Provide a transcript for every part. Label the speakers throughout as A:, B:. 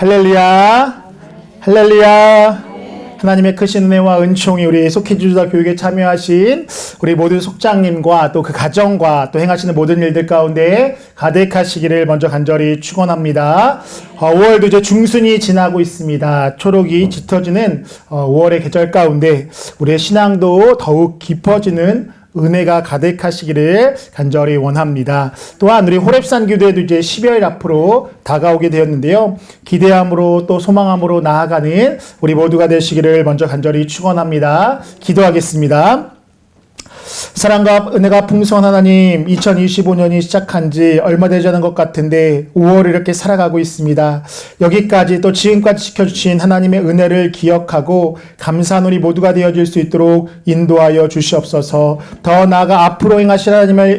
A: 할렐루야. 할렐루야. 하나님의 크신 은혜와 은총이 우리 속해주다 교육에 참여하신 우리 모든 속장님과 또 그 가정과 또 행하시는 모든 일들 가운데 가득하시기를 먼저 간절히 축원합니다. 5월도 이제 중순이 지나고 있습니다. 초록이 짙어지는 5월의 계절 가운데 우리의 신앙도 더욱 깊어지는 은혜가 가득하시기를 간절히 원합니다. 또한 우리 호렙산 기도회도 이제 12월 앞으로 다가오게 되었는데요. 기대함으로 또 소망함으로 나아가는 우리 모두가 되시기를 먼저 간절히 축원합니다. 기도하겠습니다. 사랑과 은혜가 풍성한 하나님, 2025년이 시작한 지 얼마 되지 않은 것 같은데 5월을 이렇게 살아가고 있습니다. 여기까지 또 지금까지 지켜주신 하나님의 은혜를 기억하고 감사한 우리 모두가 되어질 수 있도록 인도하여 주시옵소서. 더 나아가 앞으로 행하실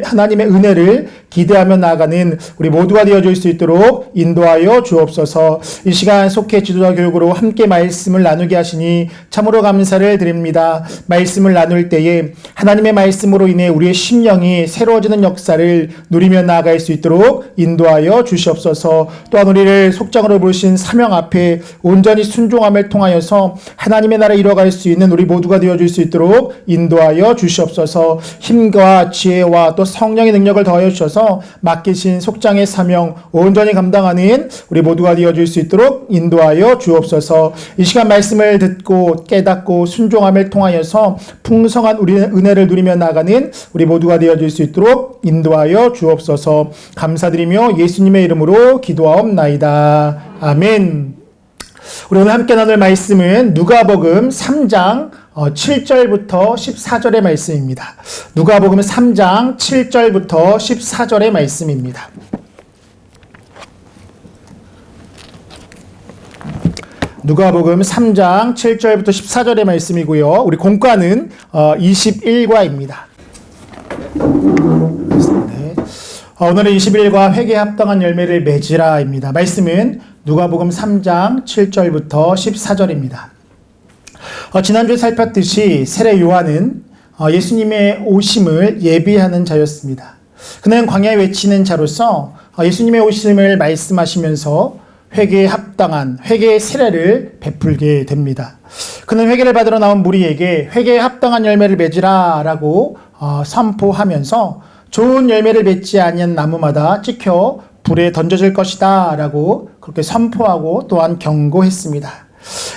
A: 하나님의 은혜를 기대하며 나아가는 우리 모두가 되어질 수 있도록 인도하여 주옵소서. 이 시간 속해 지도자 교육으로 함께 말씀을 나누게 하시니 참으로 감사를 드립니다. 말씀을 나눌 때에 하나님의 말씀으로 인해 우리의 심령이 새로워지는 역사를 누리며 나아갈 수 있도록 인도하여 주시옵소서. 또한 우리를 속장으로 부르신 사명 앞에 온전히 순종함을 통하여서 하나님의 나라를 이뤄갈 수 있는 우리 모두가 되어줄 수 있도록 인도하여 주시옵소서. 힘과 지혜와 또 성령의 능력을 더하여 주셔서 맡기신 속장의 사명 온전히 감당하는 우리 모두가 되어줄 수 있도록 인도하여 주옵소서. 이 시간 말씀을 듣고 깨닫고 순종함을 통하여서 풍성한 우리의 은혜를 누리며 나가는 우리 모두가 되어줄 수 있도록 인도하여 주옵소서. 감사드리며 예수님의 이름으로 기도하옵나이다. 아멘. 우리 오늘 함께 나눌 말씀은 누가복음 3장 7절부터 14절의 말씀입니다. 누가복음 3장 7절부터 14절의 말씀입니다. 누가복음 3장 7절부터 14절의 말씀이고요. 우리 공과는 21과입니다. 네. 오늘은 21과 회개에 합당한 열매를 맺으라입니다. 말씀은 누가복음 3장 7절부터 14절입니다. 지난주에 살폈듯이 세례 요한은 예수님의 오심을 예비하는 자였습니다. 그는 광야에 외치는 자로서 예수님의 오심을 말씀하시면서 회개에 합당한 회개의 세례를 베풀게 됩니다. 그는 회개를 받으러 나온 무리에게 회개에 합당한 열매를 맺으라 라고 선포하면서 좋은 열매를 맺지 아니한 나무마다 찍혀 불에 던져질 것이다 라고 그렇게 선포하고 또한 경고했습니다.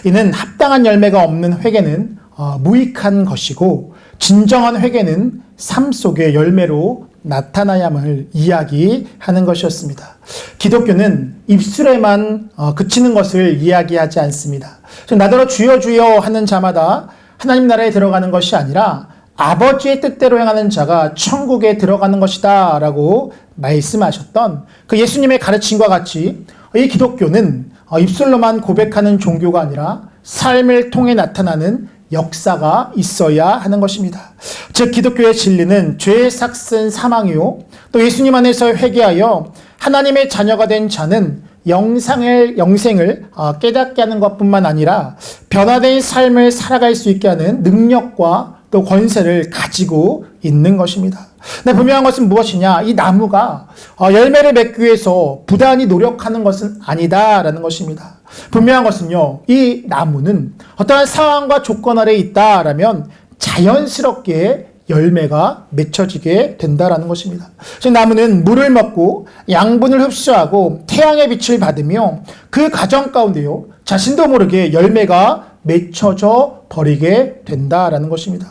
A: 이는 합당한 열매가 없는 회개는 무익한 것이고 진정한 회개는 삶 속의 열매로 나타나야 함을 이야기하는 것이었습니다. 기독교는 입술에만 그치는 것을 이야기하지 않습니다. 나더러 주여 주여 하는 자마다 하나님 나라에 들어가는 것이 아니라 아버지의 뜻대로 행하는 자가 천국에 들어가는 것이다 라고 말씀하셨던 그 예수님의 가르침과 같이 이 기독교는 입술로만 고백하는 종교가 아니라 삶을 통해 나타나는 역사가 있어야 하는 것입니다. 즉 기독교의 진리는 죄의 삭슨 사망이요 또 예수님 안에서 회개하여 하나님의 자녀가 된 자는 영생을 깨닫게 하는 것뿐만 아니라 변화된 삶을 살아갈 수 있게 하는 능력과 또 권세를 가지고 있는 것입니다. 근데 분명한 것은 무엇이냐? 이 나무가 열매를 맺기 위해서 부단히 노력하는 것은 아니다라는 것입니다. 분명한 것은요, 이 나무는 어떠한 상황과 조건 아래에 있다라면 자연스럽게 열매가 맺혀지게 된다라는 것입니다. 즉 나무는 물을 먹고 양분을 흡수하고 태양의 빛을 받으며 그 과정 가운데요, 자신도 모르게 열매가 맺혀져 버리게 된다라는 것입니다.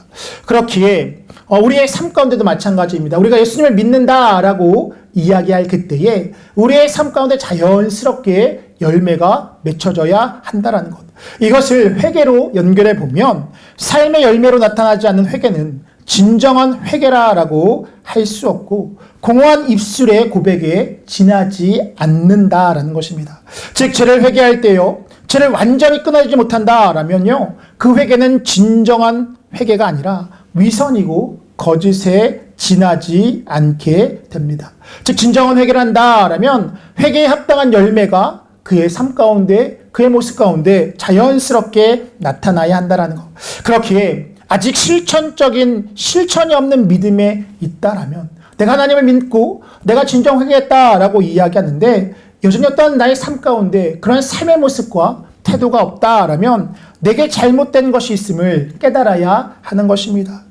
A: 그렇기에 우리의 삶 가운데도 마찬가지입니다. 우리가 예수님을 믿는다라고 이야기할 그때에 우리의 삶 가운데 자연스럽게 열매가 맺혀져야 한다라는 것. 이것을 회개로 연결해 보면 삶의 열매로 나타나지 않는 회개는 진정한 회개라고 할 수 없고 공허한 입술의 고백에 지나지 않는다라는 것입니다. 즉 죄를 회개할 때요, 죄를 완전히 끊어지지 못한다라면요, 그 회개는 진정한 회개가 아니라 위선이고 거짓에 지나지 않게 됩니다. 즉 진정한 회개를 한다라면 회개에 합당한 열매가 그의 삶 가운데, 그의 모습 가운데 자연스럽게 나타나야 한다라는 것. 그렇기에 아직 실천이 없는 믿음에 있다라면 내가 하나님을 믿고 내가 진정 회개했다라고 이야기하는데 여전히 어떤 나의 삶 가운데 그런 삶의 모습과 태도가 없다라면 내게 잘못된 것이 있음을 깨달아야 하는 것입니다.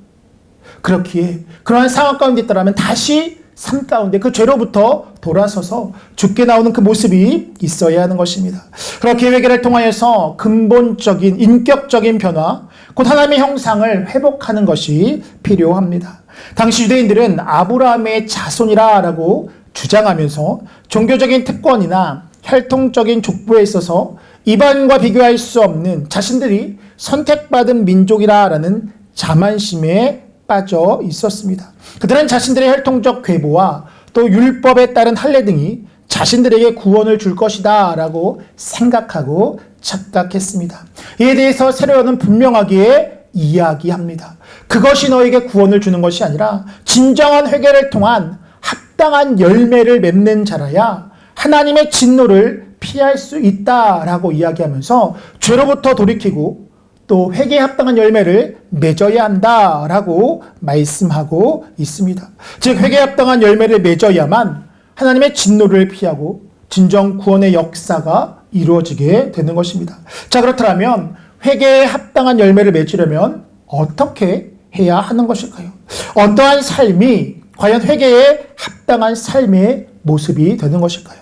A: 그렇기에 그러한 상황 가운데 있다면 다시 삶 가운데 그 죄로부터 돌아서서 죽게 나오는 그 모습이 있어야 하는 것입니다. 그렇게 회개를 통하여서 근본적인 인격적인 변화, 곧 하나님의 형상을 회복하는 것이 필요합니다. 당시 유대인들은 아브라함의 자손이라고 주장하면서 종교적인 특권이나 혈통적인 족보에 있어서 이방인과 비교할 수 없는 자신들이 선택받은 민족이라는 자만심에 빠져 있었습니다. 그들은 자신들의 혈통적 계보와 또 율법에 따른 할례 등이 자신들에게 구원을 줄 것이다 라고 생각하고 착각했습니다. 이에 대해서 세례요한은 분명하게 이야기합니다. 그것이 너에게 구원을 주는 것이 아니라 진정한 회개를 통한 합당한 열매를 맺는 자라야 하나님의 진노를 피할 수 있다라고 이야기하면서 죄로부터 돌이키고 또 회개에 합당한 열매를 맺어야 한다라고 말씀하고 있습니다. 즉 회개에 합당한 열매를 맺어야만 하나님의 진노를 피하고 진정 구원의 역사가 이루어지게 되는 것입니다. 자, 그렇다면 회개에 합당한 열매를 맺으려면 어떻게 해야 하는 것일까요? 어떠한 삶이 과연 회개에 합당한 삶의 모습이 되는 것일까요?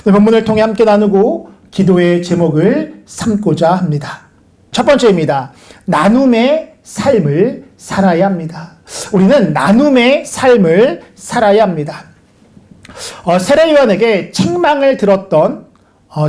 A: 본문을 통해 함께 나누고 기도의 제목을 삼고자 합니다. 첫 번째입니다. 나눔의 삶을 살아야 합니다. 우리는 나눔의 삶을 살아야 합니다. 세례요한에게 책망을 들었던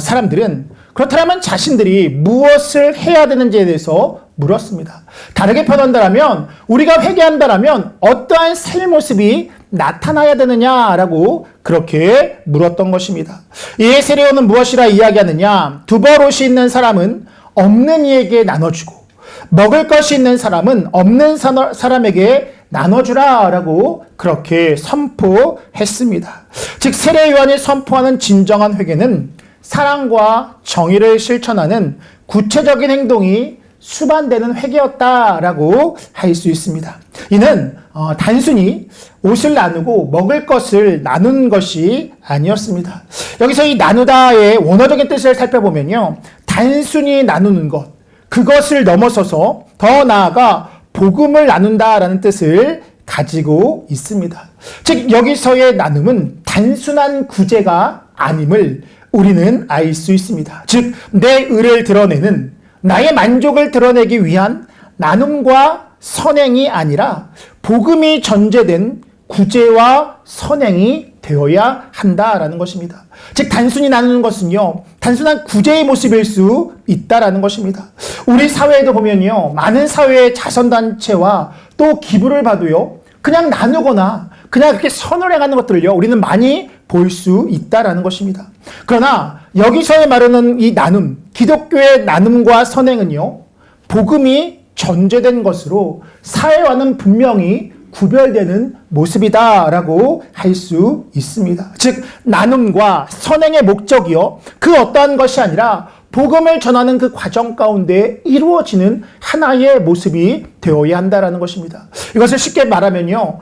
A: 사람들은 그렇다면 자신들이 무엇을 해야 되는지에 대해서 물었습니다. 다르게 표현한다면 우리가 회개한다면 어떠한 삶의 모습이 나타나야 되느냐라고 그렇게 물었던 것입니다. 이에 세례요한은 무엇이라 이야기하느냐? 두 버롯이 있는 사람은 없는 이에게 나눠주고 먹을 것이 있는 사람은 없는 사람에게 나눠주라라고 그렇게 선포했습니다. 즉 세례요한이 선포하는 진정한 회개는 사랑과 정의를 실천하는 구체적인 행동이 수반되는 회개였다라고 할 수 있습니다. 이는 단순히 옷을 나누고 먹을 것을 나눈 것이 아니었습니다. 여기서 이 나누다의 원어적인 뜻을 살펴보면요, 단순히 나누는 것, 그것을 넘어서서 더 나아가 복음을 나눈다라는 뜻을 가지고 있습니다. 즉 여기서의 나눔은 단순한 구제가 아님을 우리는 알 수 있습니다. 즉 내 의를 드러내는, 나의 만족을 드러내기 위한 나눔과 선행이 아니라 복음이 전제된 구제와 선행이 되어야 한다라는 것입니다. 즉 단순히 나누는 것은요, 단순한 구제의 모습일 수 있다라는 것입니다. 우리 사회에도 보면요, 많은 사회의 자선단체와 또 기부를 봐도요, 그냥 나누거나 그냥 그렇게 선을 행하는 것들을요, 우리는 많이 볼 수 있다라는 것입니다. 그러나 여기서의 말하는 이 나눔, 기독교의 나눔과 선행은요, 복음이 전제된 것으로 사회와는 분명히 구별되는 모습이다라고 할 수 있습니다. 즉 나눔과 선행의 목적이요, 그 어떠한 것이 아니라 복음을 전하는 그 과정 가운데 이루어지는 하나의 모습이 되어야 한다라는 것입니다. 이것을 쉽게 말하면요,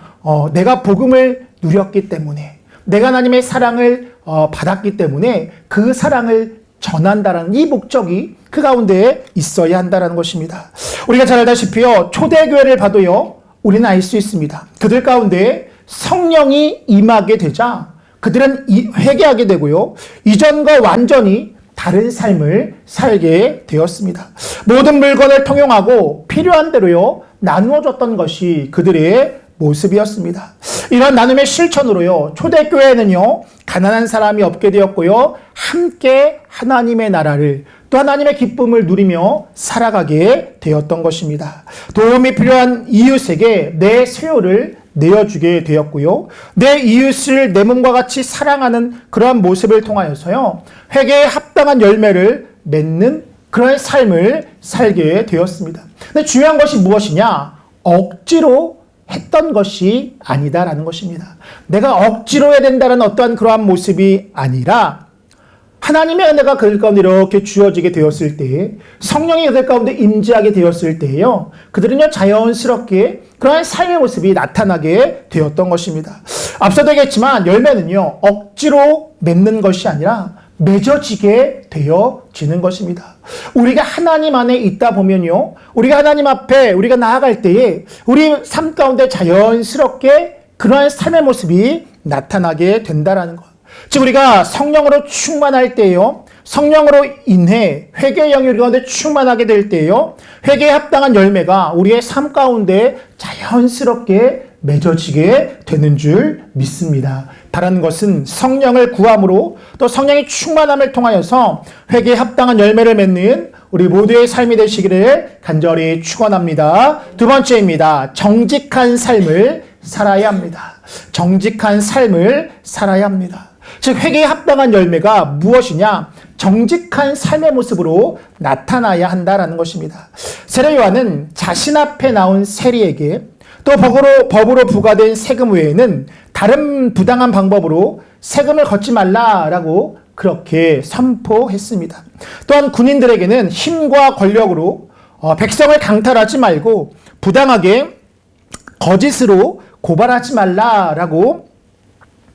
A: 내가 복음을 누렸기 때문에, 내가 하나님의 사랑을 받았기 때문에 그 사랑을 전한다라는 이 목적이 그 가운데 있어야 한다라는 것입니다. 우리가 잘 알다시피요, 초대교회를 봐도요, 우리는 알 수 있습니다. 그들 가운데 성령이 임하게 되자 그들은 회개하게 되고요, 이전과 완전히 다른 삶을 살게 되었습니다. 모든 물건을 통용하고 필요한 대로요, 나누어줬던 것이 그들의 모습이었습니다. 이런 나눔의 실천으로요, 초대교회는요, 가난한 사람이 없게 되었고요, 함께 하나님의 나라를, 또 하나님의 기쁨을 누리며 살아가게 되었던 것입니다. 도움이 필요한 이웃에게 내 수요를 내어주게 되었고요, 내 이웃을 내 몸과 같이 사랑하는 그러한 모습을 통하여서요, 회개에 합당한 열매를 맺는 그런 삶을 살게 되었습니다. 근데 중요한 것이 무엇이냐? 억지로 했던 것이 아니다라는 것입니다. 내가 억지로 해야 된다는 어떠한 그러한 모습이 아니라 하나님의 은혜가 그들 가운데 이렇게 주어지게 되었을 때, 성령이 그들 가운데 임재하게 되었을 때요, 그들은요 자연스럽게 그러한 삶의 모습이 나타나게 되었던 것입니다. 앞서도 얘기했지만 열매는요 억지로 맺는 것이 아니라 맺어지게 되어지는 것입니다. 우리가 하나님 안에 있다 보면요, 우리가 하나님 앞에 우리가 나아갈 때에 우리 삶 가운데 자연스럽게 그러한 삶의 모습이 나타나게 된다라는 것. 즉 우리가 성령으로 충만할 때요, 성령으로 인해 회개의 영이 우리 가운데 충만하게 될 때요, 회개에 합당한 열매가 우리의 삶 가운데 자연스럽게 맺어지게 되는 줄 믿습니다. 바라는 것은 성령을 구함으로 또 성령의 충만함을 통하여서 회개에 합당한 열매를 맺는 우리 모두의 삶이 되시기를 간절히 축원합니다. 두 번째입니다. 정직한 삶을 살아야 합니다. 정직한 삶을 살아야 합니다. 즉 회개에 합당한 열매가 무엇이냐? 정직한 삶의 모습으로 나타나야 한다라는 것입니다. 세례 요한은 자신 앞에 나온 세리에게 또 법으로 부과된 세금 외에는 다른 부당한 방법으로 세금을 걷지 말라라고 그렇게 선포했습니다. 또한 군인들에게는 힘과 권력으로 백성을 강탈하지 말고 부당하게 거짓으로 고발하지 말라라고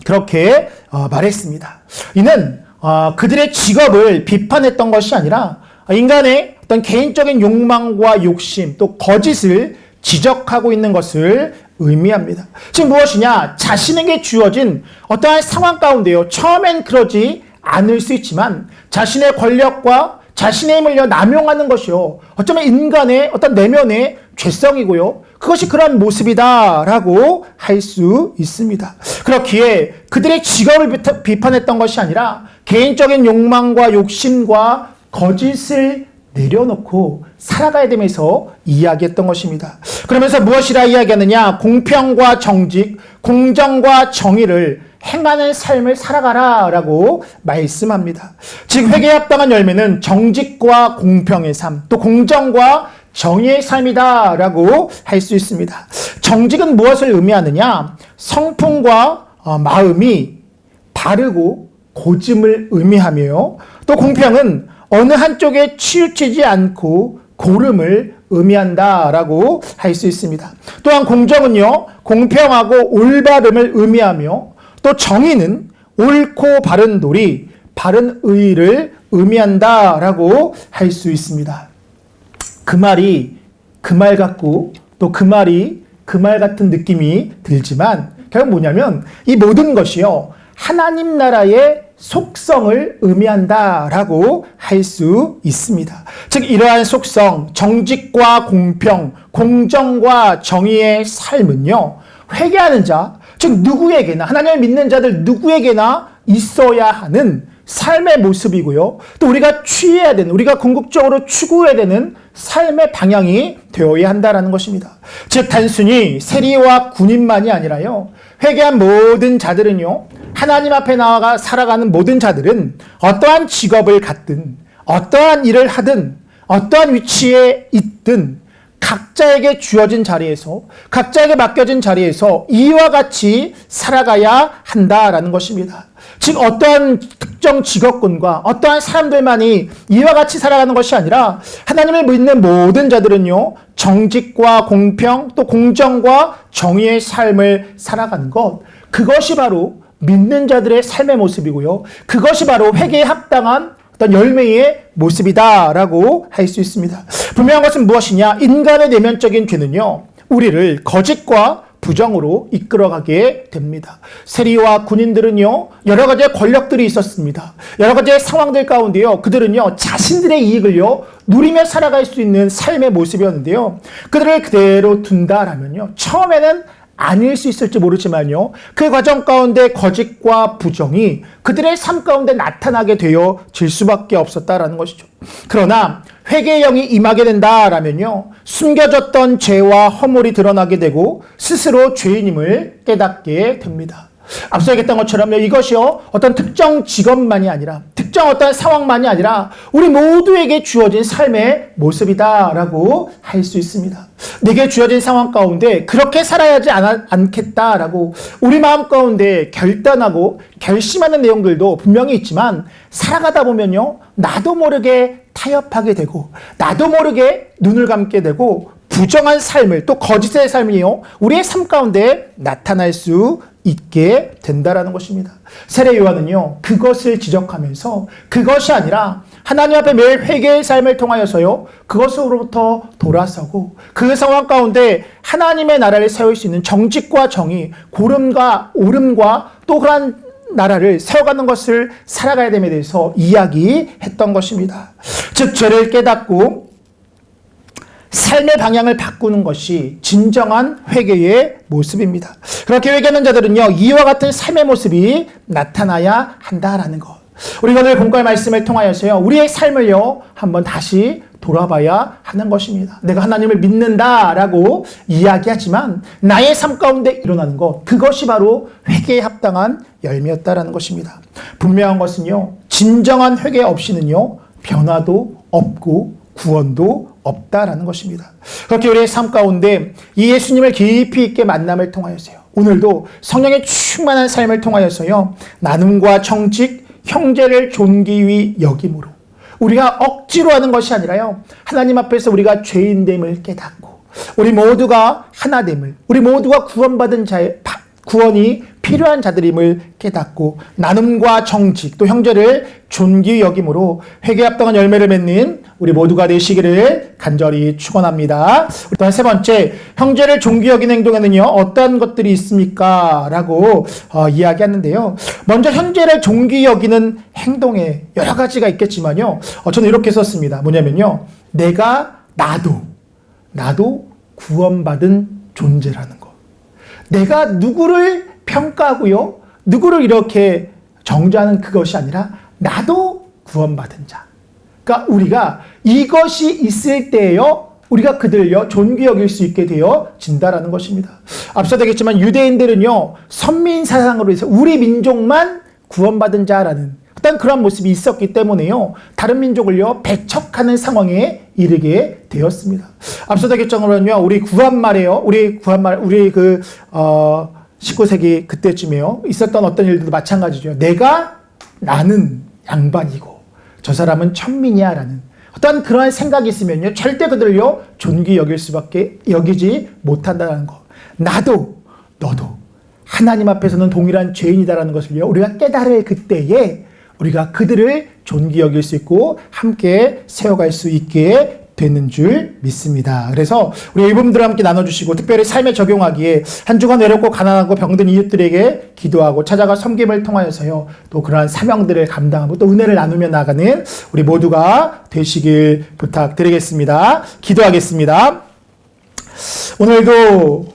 A: 그렇게 말했습니다. 이는 그들의 직업을 비판했던 것이 아니라 인간의 어떤 개인적인 욕망과 욕심 또 거짓을 지적하고 있는 것을 의미합니다. 즉 무엇이냐? 자신에게 주어진 어떠한 상황 가운데요, 처음엔 그러지 않을 수 있지만 자신의 권력과 자신의 힘을 남용하는 것이요, 어쩌면 인간의 어떤 내면의 죄성이고요, 그것이 그러한 모습이다라고 할 수 있습니다. 그렇기에 그들의 직업을 비판했던 것이 아니라 개인적인 욕망과 욕심과 거짓을 내려놓고 살아가야 되면서 이야기했던 것입니다. 그러면서 무엇이라 이야기하느냐? 공평과 정직, 공정과 정의를 행하는 삶을 살아가라 라고 말씀합니다. 즉 회개에 합당한 열매는 정직과 공평의 삶, 또 공정과 정의의 삶이다 라고 할 수 있습니다. 정직은 무엇을 의미하느냐? 성품과 마음이 바르고 고짐을 의미하며, 또 공평은 어느 한쪽에 치우치지 않고 고름을 의미한다라고 할 수 있습니다. 또한 공정은요, 공평하고 올바름을 의미하며, 또 정의는 옳고 바른 도리, 바른 의를 의미한다라고 할 수 있습니다. 그 말이 그 말 같고 또 그 말이 그 말 같은 느낌이 들지만 결국 뭐냐면 이 모든 것이요, 하나님 나라의 속성을 의미한다라고 할 수 있습니다. 즉 이러한 속성, 정직과 공평, 공정과 정의의 삶은요, 회개하는 자, 즉 누구에게나, 하나님을 믿는 자들 누구에게나 있어야 하는 삶의 모습이고요, 또 우리가 취해야 되는, 우리가 궁극적으로 추구해야 되는 삶의 방향이 되어야 한다는 것입니다. 즉 단순히 세리와 군인만이 아니라요, 회개한 모든 자들은요, 하나님 앞에 나아가 살아가는 모든 자들은 어떠한 직업을 갖든 어떠한 일을 하든 어떠한 위치에 있든 각자에게 주어진 자리에서, 각자에게 맡겨진 자리에서 이와 같이 살아가야 한다라는 것입니다. 즉 어떠한 특정 직업군과 어떠한 사람들만이 이와 같이 살아가는 것이 아니라 하나님을 믿는 모든 자들은요, 정직과 공평 또 공정과 정의의 삶을 살아가는 것, 그것이 바로 믿는 자들의 삶의 모습이고요, 그것이 바로 회개에 합당한 어떤 열매의 모습이다라고 할 수 있습니다. 분명한 것은 무엇이냐? 인간의 내면적인 죄는요, 우리를 거짓과 부정으로 이끌어가게 됩니다. 세리와 군인들은요, 여러 가지의 권력들이 있었습니다. 여러 가지의 상황들 가운데요, 그들은요, 자신들의 이익을요, 누리며 살아갈 수 있는 삶의 모습이었는데요, 그들을 그대로 둔다라면요, 처음에는 아닐 수 있을지 모르지만요, 그 과정 가운데 거짓과 부정이 그들의 삶 가운데 나타나게 되어질 수밖에 없었다라는 것이죠. 그러나 회개의 영이 임하게 된다라면요, 숨겨졌던 죄와 허물이 드러나게 되고 스스로 죄인임을 깨닫게 됩니다. 앞서 얘기했던 것처럼 이것이요, 어떤 특정 직업만이 아니라, 특정 어떤 상황만이 아니라 우리 모두에게 주어진 삶의 모습이다라고 할 수 있습니다. 내게 주어진 상황 가운데 그렇게 살아야지 않겠다라고 우리 마음 가운데 결단하고 결심하는 내용들도 분명히 있지만, 살아가다 보면요, 나도 모르게 타협하게 되고 나도 모르게 눈을 감게 되고 부정한 삶을, 또 거짓의 삶이요, 우리의 삶 가운데 나타날 수 있게 된다라는 것입니다. 세례 요한은요, 그것을 지적하면서 그것이 아니라 하나님 앞에 매일 회개의 삶을 통하여서요, 그것으로부터 돌아서고 그 상황 가운데 하나님의 나라를 세울 수 있는 정직과 정의, 고름과 옳음과 또 그러한 나라를 세워가는 것을 살아가야 됨에 대해서 이야기했던 것입니다. 즉, 죄를 깨닫고 삶의 방향을 바꾸는 것이 진정한 회개의 모습입니다. 그렇게 회개하는 자들은요, 이와 같은 삶의 모습이 나타나야 한다라는 것. 우리가 오늘 본과의 말씀을 통하여서요, 우리의 삶을요, 한번 다시 돌아봐야 하는 것입니다. 내가 하나님을 믿는다라고 이야기하지만 나의 삶 가운데 일어나는 것, 그것이 바로 회개에 합당한 열매였다라는 것입니다. 분명한 것은요, 진정한 회개 없이는요, 변화도 없고 구원도 없다라는 것입니다. 그렇게 우리의 삶 가운데 이 예수님을 깊이 있게 만남을 통하여서요, 오늘도 성령의 충만한 삶을 통하여서요, 나눔과 정직, 형제를 존귀히 여김으로 우리가 억지로 하는 것이 아니라요, 하나님 앞에서 우리가 죄인됨을 깨닫고 우리 모두가 하나됨을, 우리 모두가 구원받은 자의 구원이 필요한 자들임을 깨닫고 나눔과 정직 또 형제를 존귀히 여김으로 회개에 합당한 열매를 맺는 우리 모두가 되시기를 간절히 축원합니다. 또한 세 번째, 형제를 존귀히 여기는 행동에는요, 어떠한 것들이 있습니까? 라고 이야기하는데요. 먼저 형제를 존귀히 여기는 행동에 여러 가지가 있겠지만요, 저는 이렇게 썼습니다. 뭐냐면요, 나도 구원받은 존재라는 것. 내가 누구를 평가하고요, 누구를 이렇게 정죄하는 그것이 아니라 나도 구원받은 자. 그러니까 우리가 이것이 있을 때에요, 우리가 그들을요, 존귀히 여길 수 있게 되어진다라는 것입니다. 앞서도 얘기했지만 유대인들은요, 선민 사상으로 해서 우리 민족만 구원받은 자라는 어떤 그런 모습이 있었기 때문에요, 다른 민족을요, 배척하는 상황에 이르게 되었습니다. 앞서도 얘기했지만요, 우리 구한말에요, 우리 19세기 그때쯤에요, 있었던 어떤 일들도 마찬가지죠. 나는 양반이고 저 사람은 천민이야 라는 어떤 그러한 생각이 있으면요, 절대 그들을요, 존귀히 여기지 못한다는 것. 너도 하나님 앞에서는 동일한 죄인이다라는 것을요, 우리가 깨달을 그때에 우리가 그들을 존귀히 여길 수 있고 함께 세워갈 수 있게 되는 줄 믿습니다. 그래서 우리 일부분들과 함께 나눠주시고 특별히 삶에 적용하기에 한 주간 외롭고 가난하고 병든 이웃들에게 기도하고 찾아가 섬김을 통하여서요, 또 그러한 사명들을 감당하고 또 은혜를 나누며 나가는 우리 모두가 되시길 부탁드리겠습니다. 기도하겠습니다. 오늘도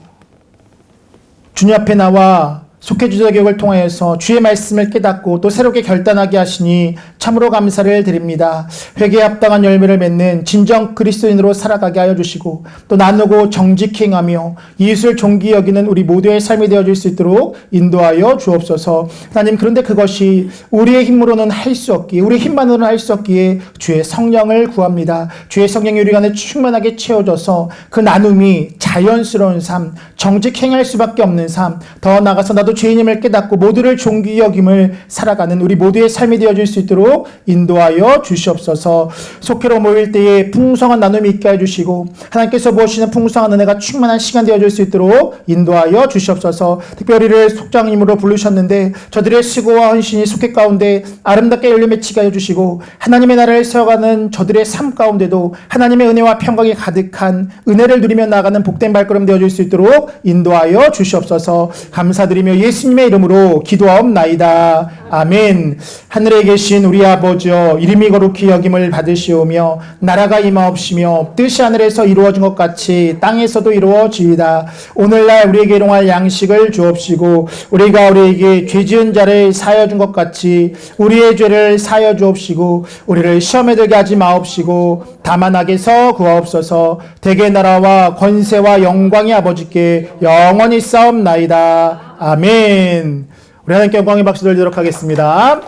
A: 주님 앞에 나와 속해주의 교육을 통하여서 주의 말씀을 깨닫고 또 새롭게 결단하게 하시니 참으로 감사를 드립니다. 회개에 합당한 열매를 맺는 진정 그리스도인으로 살아가게 하여 주시고 또 나누고 정직히 행하며 이웃을 존귀히 여기는 우리 모두의 삶이 되어질 수 있도록 인도하여 주옵소서. 하나님, 그런데 그것이 우리의 힘으로는 할 수 없기에, 우리 힘만으로는 할 수 없기에 주의 성령을 구합니다. 주의 성령이 우리 안에 충만하게 채워져서 그 나눔이 자연스러운 삶, 정직 행할 수밖에 없는 삶, 더 나아가서 나도 죄인임을 깨닫고 모두를 존귀히 여김을 살아가는 우리 모두의 삶이 되어질 수 있도록 인도하여 주시옵소서. 속회로 모일 때에 풍성한 나눔이 있게 해주시고 하나님께서 부으시는 풍성한 은혜가 충만한 시간 되어질 수 있도록 인도하여 주시옵소서. 특별히 우리를 속장님으로 부르셨는데 저들의 수고와 헌신이 속회 가운데 아름답게 열려 맺히게 해주시고 하나님의 나라를 세워가는 저들의 삶 가운데도 하나님의 은혜와 평강이 가득한 은혜를 누리며 나아가는 복된 발걸음 되어질 수 있도록 인도하여 주시옵소서. 감사드리며 예수님의 이름으로 기도하옵나이다. 아멘. 하늘에 계신 우리 아버지여, 이름이 거룩히 여김을 받으시오며 나라가 임하옵시며 뜻이 하늘에서 이루어진 것 같이 땅에서도 이루어지이다. 오늘날 우리에게 일용할 양식을 주옵시고 우리가 우리에게 죄 지은 자를 사하여 준 것 같이 우리의 죄를 사하여 주옵시고 우리를 시험에 들게 하지 마옵시고 다만 악에서 구하옵소서. 대개 나라와 권세와 영광이 아버지께 영원히 싸움나이다. 아멘. 우리 하나님께 영광의 박수 돌리도록 하겠습니다.